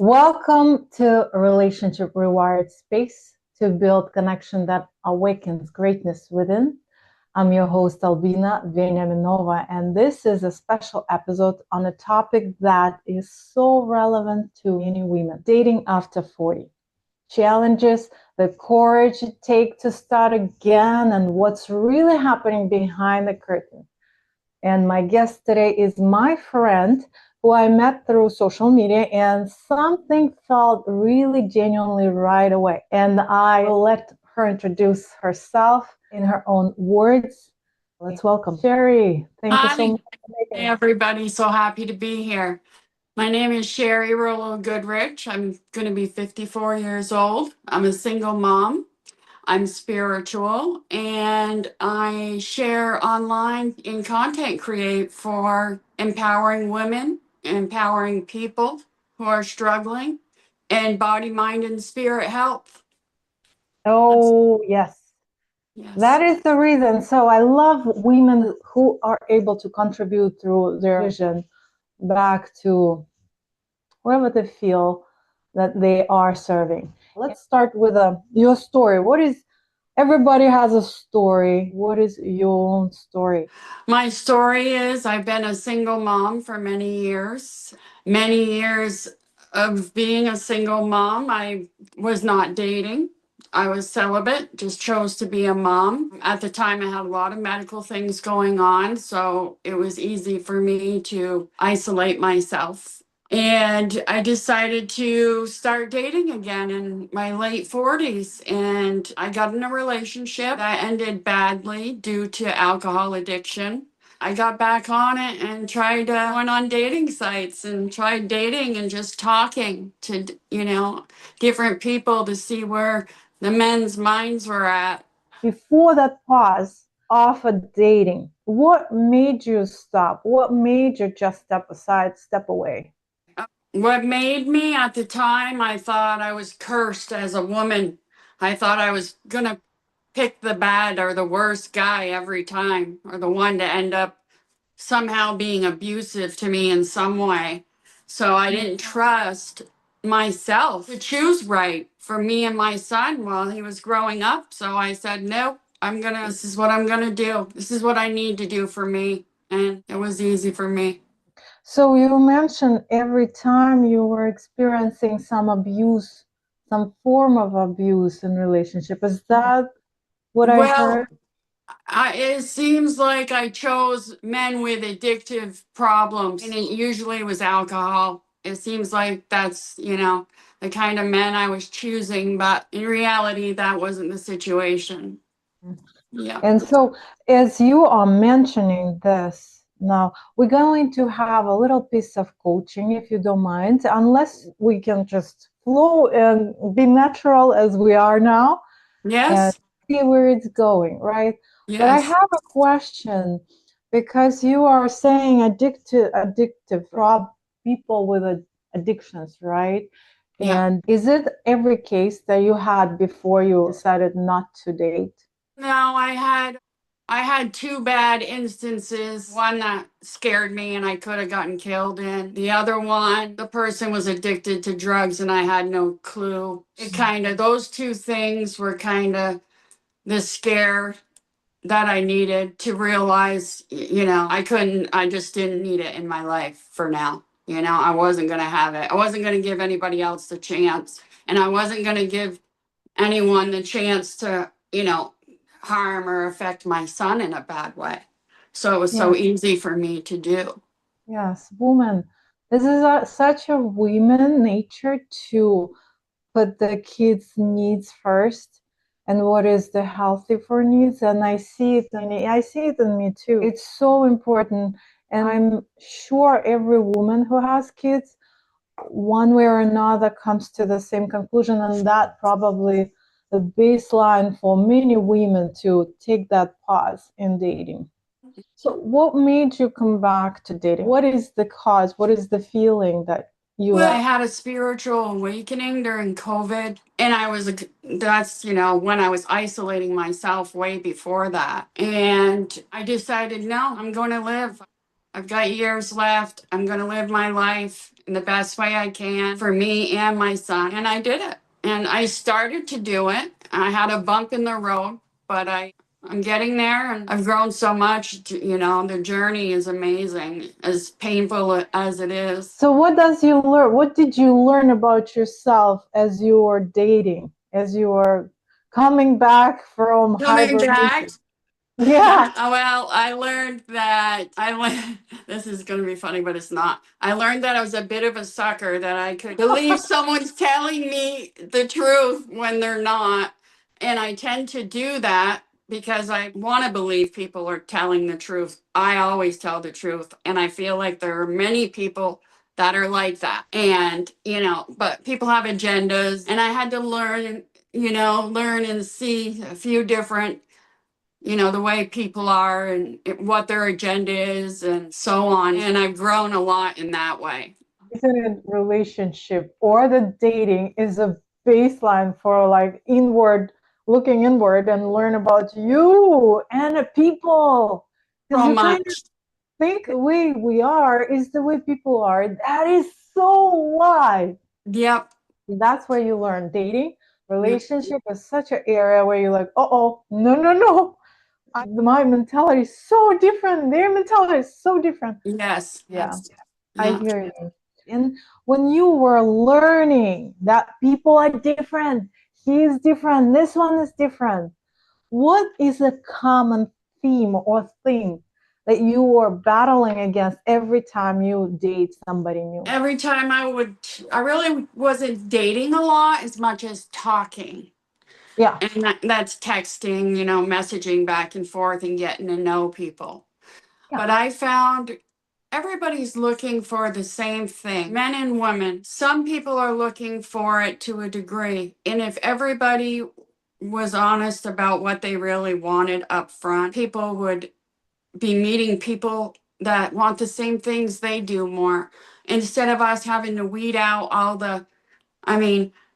Welcome to a Relationship Rewired Space to build connection that awakens greatness within. I'm your host, Albina Veniaminova, and this is a special episode on a topic that is so relevant to many women, dating after 40. Challenges, the courage it takes to start again, and what's really happening behind the curtain. And my guest today is my friend who I met through social media, and something felt really genuinely right away. And I will let her introduce herself in her own words. Let's welcome Sherry. Thank you so Hi, much for hey making it. everybody. So happy to be here. My name is Sherry Rollo Goodrich. I'm going to be 54 years old. I'm a single mom. I'm spiritual and I share online in content create for empowering women, empowering people who are struggling, and body, mind, and spirit health. That's, Oh, yes. yes. That is the reason. So I love women who are able to contribute through their vision back to wherever they feel that they are serving. Let's start with your story. What is everybody has a story? What is your own story? My story is I've been a single mom for many years of being a single mom. I was not dating. I was celibate, just chose to be a mom. At the time, I had a lot of medical things going on, so it was easy for me to isolate myself. And I decided to start dating again in my late 40s. And I got in a relationship that ended badly due to alcohol addiction. I got back on it and went on dating sites and tried dating and just talking to, different people to see where the men's minds were at. Before that pause of a dating, what made you stop? What made you just step aside, step away? What made me at the time, I thought I was cursed as a woman. I thought I was going to pick the bad or the worst guy every time, or the one to end up somehow being abusive to me in some way. So I didn't trust myself to choose right for me and my son while he was growing up. So I said, nope, this is what I'm gonna do. This is what I need to do for me. And it was easy for me. So you mentioned every time you were experiencing some abuse, some form of abuse in relationship. Is that what I Well, heard? it seems like I chose men with addictive problems, and it usually was alcohol. It seems like that's, the kind of men I was choosing, but in reality, that wasn't the situation. Yeah. And so, as you are mentioning this now, we're going to have a little piece of coaching, if you don't mind, unless we can just flow and be natural as we are now and Yes. see where it's going, right? But I Yes. have a question because you are saying addictive people with addictions, right? Yeah. And is it every case that you had before you decided not to date? No, I had two bad instances. One that scared me and I could have gotten killed in. The other one, the person was addicted to drugs and I had no clue. Those two things were kind of the scare that I needed to realize, I just didn't need it in my life for now. I wasn't going to have it. I wasn't going to give anybody else the chance. And I wasn't going to give anyone the chance to, harm or affect my son in a bad way. So it was so Yes, easy for me to do. yes, woman. This is such a women nature to put the kids' needs first and what is the healthy for needs. And I see it in me too. It's so important. And I'm sure every woman who has kids, one way or another, comes to the same conclusion. And that probably the baseline for many women to take that pause in dating. So what made you come back to dating? What is the cause? What is the feeling that you Well, I are? had a spiritual awakening during COVID, and that's, when I was isolating myself way before that. And I decided, no, I'm going to live. I've got years left. I'm going to live my life in the best way I can for me and my son. And I did it. And I started to do it. I had a bump in the road, but I'm getting there and I've grown so much. You know, the journey is amazing, as painful as it is. So what did you learn about yourself as you were dating, as you were coming back from Coming back. hibernation? Yeah. Well, I learned that this is going to be funny, but it's not. I learned that I was a bit of a sucker, that I could believe someone's telling me the truth when they're not. And I tend to do that because I want to believe people are telling the truth. I always tell the truth. And I feel like there are many people that are like that. And, you know, but people have agendas. And I had to learn and see a few different, the way people are and what their agenda is and so on. And I've grown a lot in that way. Isn't it relationship or the dating is a baseline for like looking inward and learn about you and the people? Because So you kind much. of think the way we are is the way people are. That is so lie. Yep. That's where you learn dating. Relationship is such an area where you're like, no. My mentality is so different. Their mentality is so different. Yes. Yeah, Yes. I hear you. And when you were learning that people are different, he is different, this one is different, what is a common theme or thing that you are battling against every time you date somebody new? Every time I really wasn't dating a lot as much as talking. Yeah. And that's texting, messaging back and forth and getting to know people. Yeah. But I found everybody's looking for the same thing, men and women. Some people are looking for it to a degree. And if everybody was honest about what they really wanted up front, people would be meeting people that want the same things they do more, instead of us having to weed out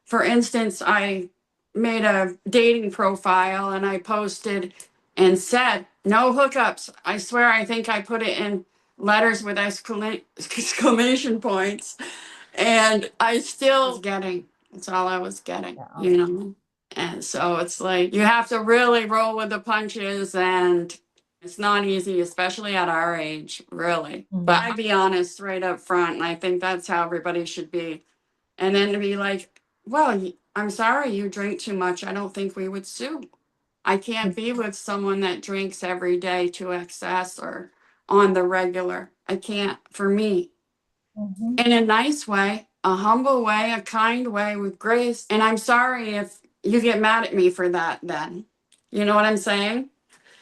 for instance, I made a dating profile and I posted and said, no hookups. I swear, I think I put it in letters with exclamation points. And I still was getting, that's all I was getting, And so it's like, you have to really roll with the punches, and it's not easy, especially at our age, really. But I'd be honest right up front, and I think that's how everybody should be. And then to be like, well, I'm sorry, you drink too much. I don't think we would sue. I can't be with someone that drinks every day to excess or on the regular. I can't, for me. In a nice way, a humble way, a kind way with grace. And I'm sorry if you get mad at me for that then. You know what I'm saying?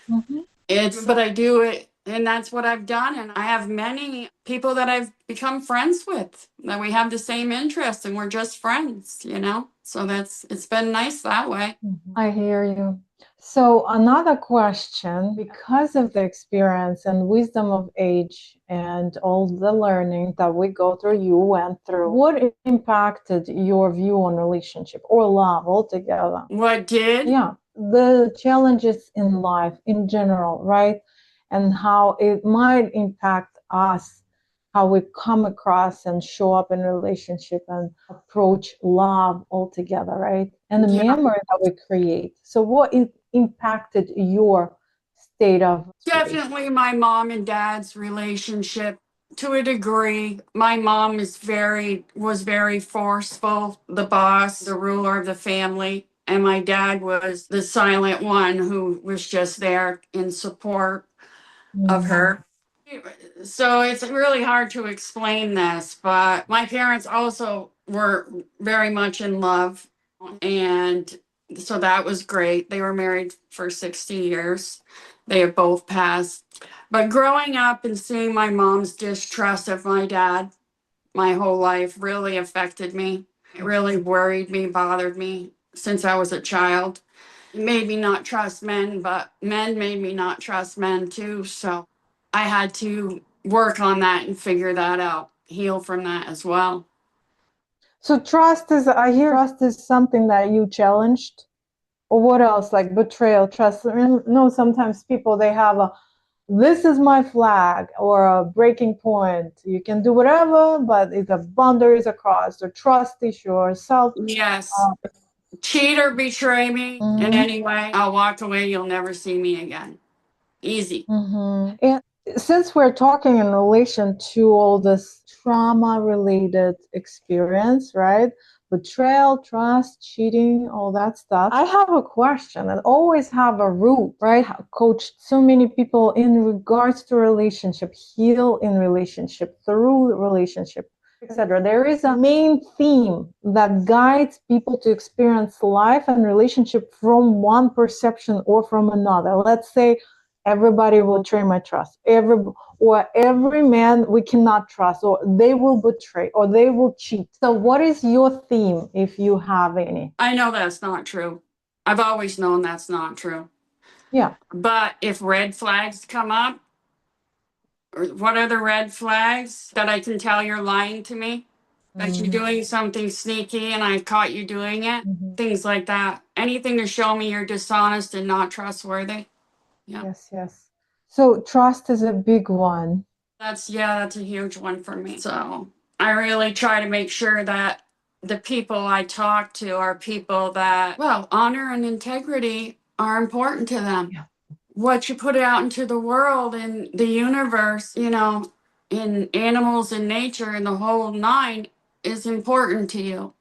But I do it, and that's what I've done. And I have many people that I've become friends with, that we have the same interests and we're just friends, So it's been nice that way. I hear you. So another question, because of the experience and wisdom of age and all the learning that we go through, you went through, what impacted your view on relationship or love altogether? What did? Yeah, the challenges in life in general, right? And how it might impact us, how we come across and show up in a relationship and approach love altogether, right? And the memory that we create. So what impacted your state of? Definitely my mom and dad's relationship. To a degree, my mom was very forceful, the boss, the ruler of the family. And my dad was the silent one who was just there in support of her. So it's really hard to explain this, but my parents also were very much in love. And so that was great. They were married for 60 years. They have both passed. But growing up and seeing my mom's distrust of my dad my whole life really affected me. It really worried me, bothered me since I was a child. It made me not trust men, but men made me not trust men too. So I had to work on that and figure that out, heal from that as well. So I hear trust is something that you challenged, or what else, like betrayal, trust? No, sometimes people, they have this is my flag or a breaking point. You can do whatever, but if the boundaries are crossed, or trust issue, or self. Yes. Cheat or betray me in any way, I'll walk away. You'll never see me again. Easy. And since we're talking in relation to all this trauma-related experience, right? Betrayal, trust, cheating, all that stuff. I have a question and always have a root, right? I've coached so many people in regards to relationship, heal in relationship, through relationship, etc. There is a main theme that guides people to experience life and relationship from one perception or from another. Let's say everybody will betray my trust. Every man we cannot trust, or they will betray, or they will cheat. So what is your theme, if you have any? I know that's not true. I've always known that's not true. Yeah. But if red flags come up, or what are the red flags that I can tell you're lying to me? That you're doing something sneaky and I caught you doing it? Things like that. Anything to show me you're dishonest and not trustworthy. Yeah. Yes. So trust is a big one. That's a huge one for me. So I really try to make sure that the people I talk to are people that, well, honor and integrity are important to them. Yeah. What you put out into the world and the universe, in animals and nature and the whole nine is important to you.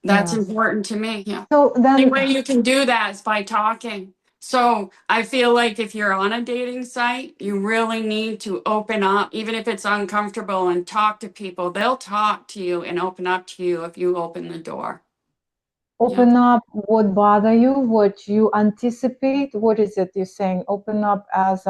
That's important to me. Yeah. So The then, only way you can do that is by talking. So I feel like if you're on a dating site, you really need to open up, even if it's uncomfortable, and talk to people. They'll talk to you and open up to you if you open the door. open up what bother you, what you anticipate. What is it you're saying? Open up as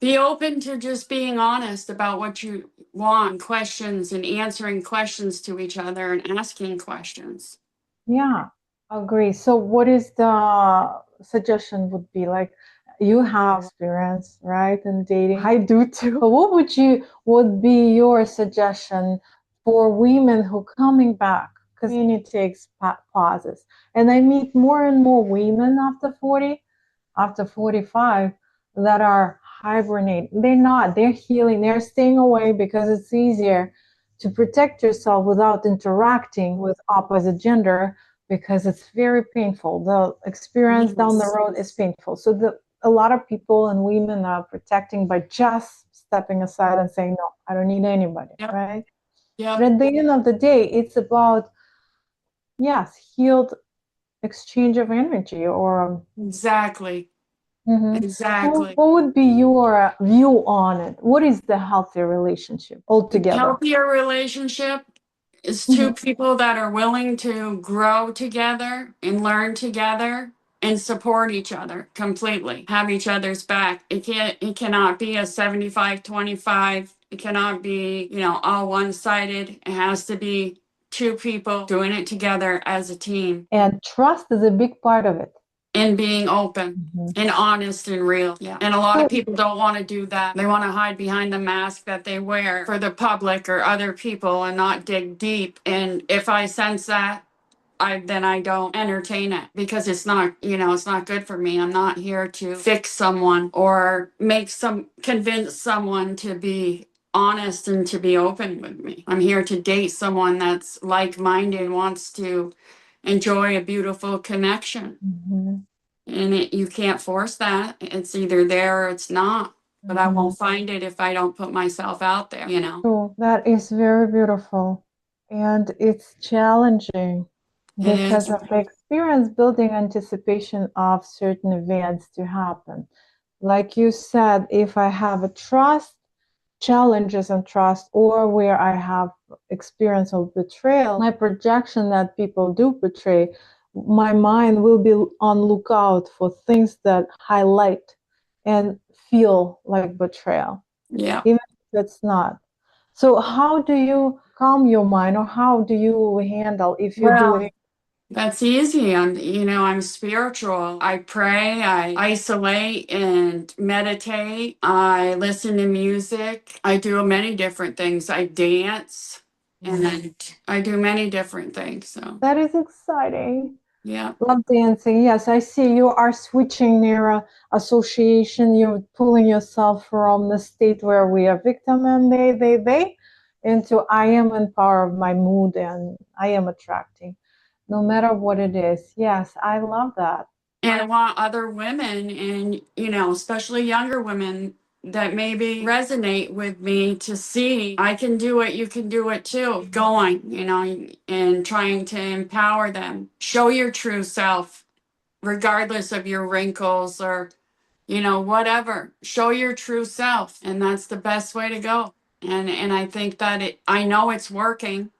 be open to just being honest about what you want, questions, and answering questions to each other and asking questions. Yeah, agree. So what is the suggestion would be, like, you have experience, right, in dating? I do too. But what would be your suggestion for women who coming back? Because community takes pauses. And I meet more and more women after 40, after 45, that are hibernating. They're healing, they're staying away because it's easier to protect yourself without interacting with opposite gender, because it's very painful. The experience down the road is painful. So a lot of people and women are protecting by just stepping aside and saying, no, I don't need anybody, right? Yeah. But at the end of the day, it's about, yes, healed exchange of energy, or Exactly. Mm-hmm. Exactly. What would be your view on it? What is the healthy relationship altogether? Healthier relationship is two people that are willing to grow together and learn together and support each other completely, have each other's back. It cannot be a 75-25. It cannot be, all one-sided. It has to be two people doing it together as a team. And trust is a big part of it. And being open and honest and real. Yeah. And a lot of people don't want to do that. They want to hide behind the mask that they wear for the public or other people and not dig deep. And if I sense that, then I don't entertain it, because it's not, it's not good for me. I'm not here to fix someone or convince someone to be honest and to be open with me. I'm here to date someone that's like-minded, wants to enjoy a beautiful connection. And you can't force that. It's either there or it's not. But I won't find it if I don't put myself out there, So that is very beautiful. And it's challenging because of the experience building anticipation of certain events to happen. Like you said, if I have a trust, challenges and trust, or where I have experience of betrayal, my projection that people do betray, my mind will be on lookout for things that highlight and feel like betrayal. Yeah. Even if it's not. So how do you calm your mind, or how do you handle if you're doing? That's easy. I'm spiritual. I pray, I isolate and meditate. I listen to music. I do many different things. I dance and I do many different things. So that is exciting. Yeah. Love dancing. Yes, I see you are switching near association. You're pulling yourself from the state where we are victim and they into I am in power of my mood and I am attracting, no matter what it is. Yes, I love that. And I want other women and, especially younger women that maybe resonate with me to see I can do it, you can do it too. Going, and trying to empower them. Show your true self, regardless of your wrinkles or, whatever. Show your true self. And that's the best way to go. And I think that I know it's working.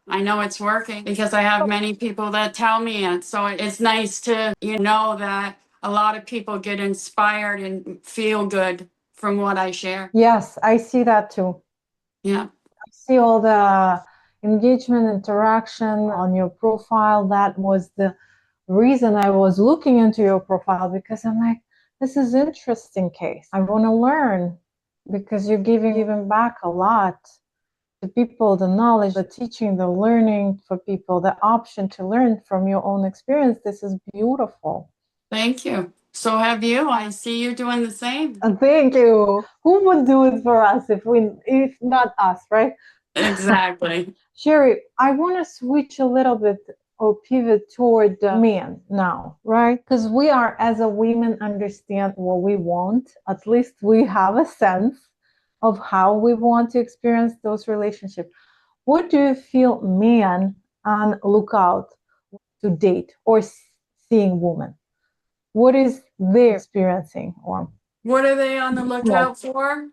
I know it's working because I have many people that tell me it. So it's nice to, know that a lot of people get inspired and feel good from what I share. Yes, I see that too. Yeah. I see all the engagement, interaction on your profile. That was the reason I was looking into your profile because I'm like, this is interesting case. I want to learn because you're giving back a lot to people, the knowledge, the teaching, the learning for people, the option to learn from your own experience. This is beautiful. Thank you. So have you. I see you doing the same. Thank you. Who would do it for us if not us, right? Exactly. Sherry, I want to switch a little bit or pivot toward men now, right? Because we are, as a women, understand what we want. At least we have a sense of how we want to experience those relationships. What do you feel men on lookout to date or seeing women? What is they experiencing or What are they on the lookout for?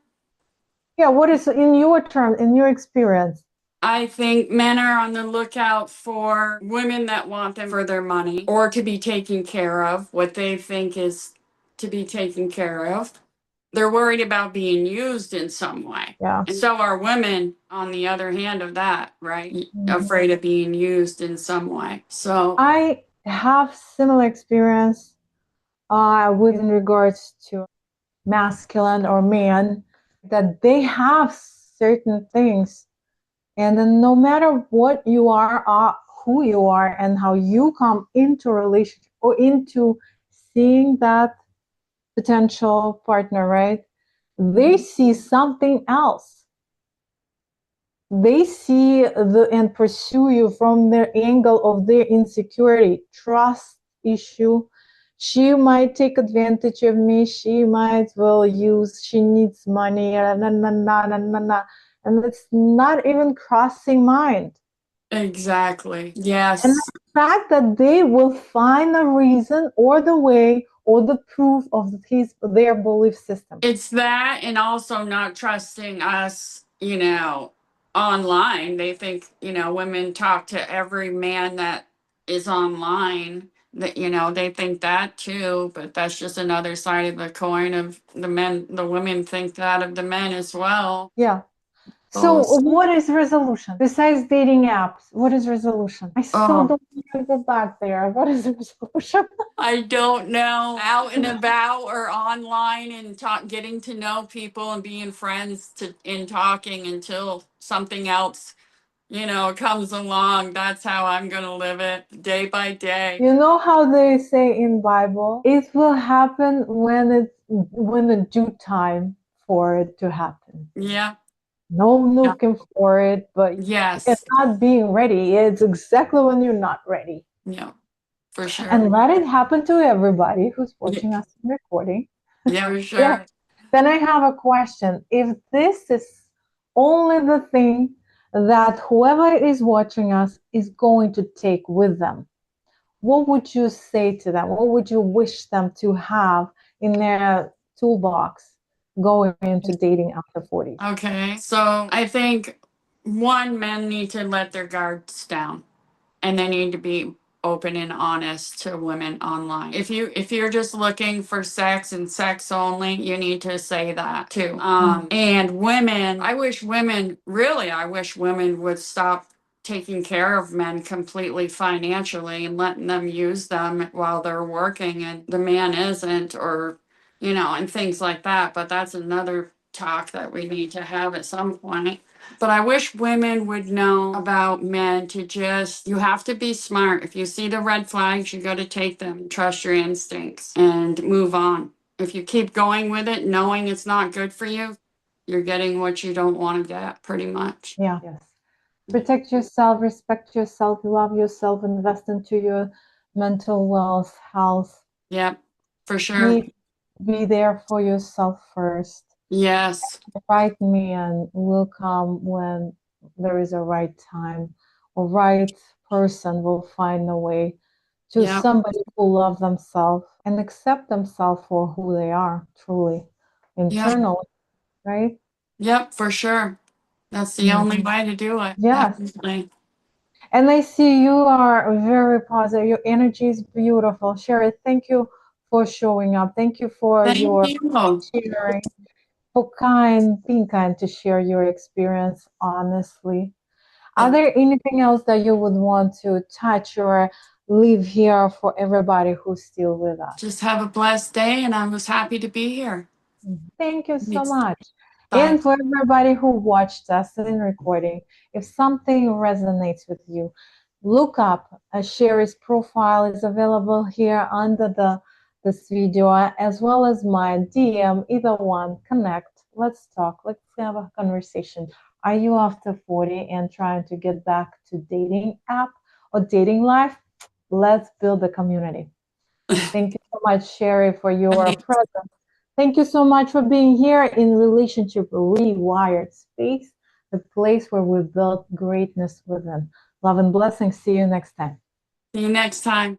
yeah, what is in your term, in your experience? I think men are on the lookout for women that want them for their money or to be taken care of, what they think is to be taken care of. They're worried about being used in some way. Yeah. And so are women on the other hand of that, right? Mhm. Afraid of being used in some way. So I have similar experience with in regards to masculine or man, that they have certain things, and then no matter what you are, who you are, and how you come into a relationship or into seeing that potential partner, right? They see something else. They see and pursue you from their angle of their insecurity, trust issue. She might take advantage of me. She might well use. She needs money. And it's not even crossing mind. exactly. And Yes. the fact that they will find a reason or the way or the proof of their belief system. It's that and also not trusting us, online. They think, women talk to every man that is online. That, they think that too, but that's just another side of the coin of the women think that of the men as well. Yeah. Oh, So what is resolution? Besides dating apps, what is resolution? I still don't want to go back there. What is resolution? I don't know. Out and about or online and getting to know people and being friends in talking until something else, comes along. That's how I'm gonna live it day by day. You know how they say in Bible, it will happen when the due time for it to happen. Yeah. No looking for it, but Yes. it's not being ready. It's exactly when you're not ready. Yeah. For sure. And let it happen to everybody who's watching us in recording. Yeah, for sure. Yeah. Then I have a question. If this is only the thing that whoever is watching us is going to take with them, what would you say to them? What would you wish them to have in their toolbox going into dating after 40? Okay. So I think men need to let their guards down and they need to be open and honest to women online. If you're just looking for sex and sex only, you need to say that too. And women, I wish women would stop taking care of men completely financially and letting them use them while they're working and the man isn't, or and things like that. But that's another talk that we need to have at some point. But I wish women would know about men to just, you have to be smart. If you see the red flags, you got to take them, trust your instincts, and move on. If you keep going with it, knowing it's not good for you, you're getting what you don't want to get, pretty much. Yeah. Yes. Protect yourself, respect yourself, love yourself, invest into your mental wealth, health. Yep, for sure. Be there for yourself first. Yes. The right man will come when there is a right time, or right person will find a way to Yep. somebody who love themselves and accept themselves for who they are, truly, internally, right? Yep, for sure. That's the only way to do it. Yes. Definitely. And I see you are very positive. Your energy is beautiful. Sherry, thank you for showing up. Thank you for Thank your you. sharing, for being kind to share your experience honestly. Are there anything else that you would want to touch or leave here for everybody who's still with us? Just have a blessed day, and I was happy to be here. Thank you so Thanks. much. Bye. And for everybody who watched us in recording, if something resonates with you, look up Sherry's profile is available here under this video, as well as my DM, either one, connect. Let's talk. Let's have a conversation. Are you after 40 and trying to get back to dating app or dating life? Let's build a community. Thank you so much, Sherry, for your presence. Thank you so much for being here in Relationship Rewired Space, the place where we build greatness within. Love and blessings. See you next time. See you next time.